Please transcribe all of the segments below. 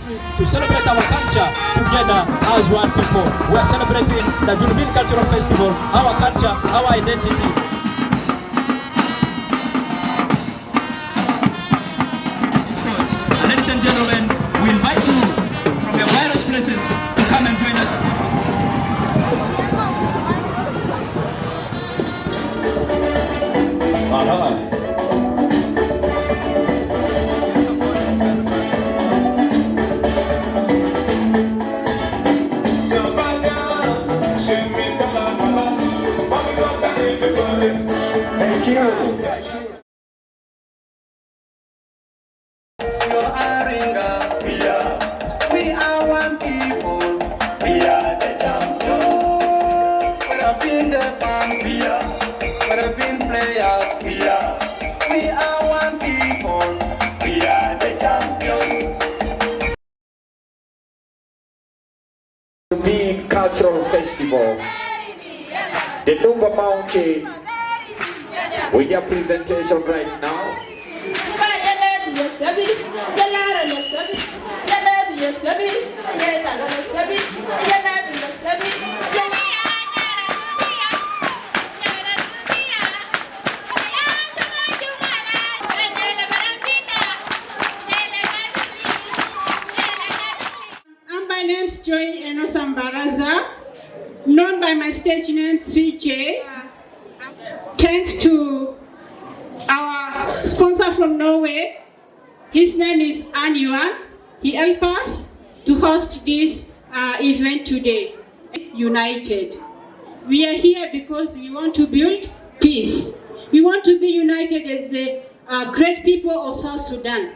to celebrate our culture together as one people. We are celebrating the Junubin Cultural Festival, our culture, our identity. Ladies and gentlemen, we invite you from your various places to come and join us. Thank you. We are one people. We are the champions. We have been the fans. We have been players. We are one people. We are the champions. Junubin Cultural Festival. The Lumba Mountain with your presentation right now. My name's Joy Enosan Baraza, known by my stage name CJ. Thanks to our sponsor from Norway. His name is An Yuan. He helped us to host this event today. United. We are here because we want to build peace. We want to be united as the great people of South Sudan.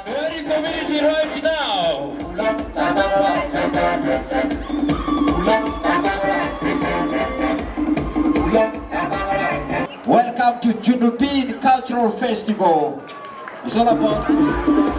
Very community right now. Welcome to Junubin Cultural Festival. It's all about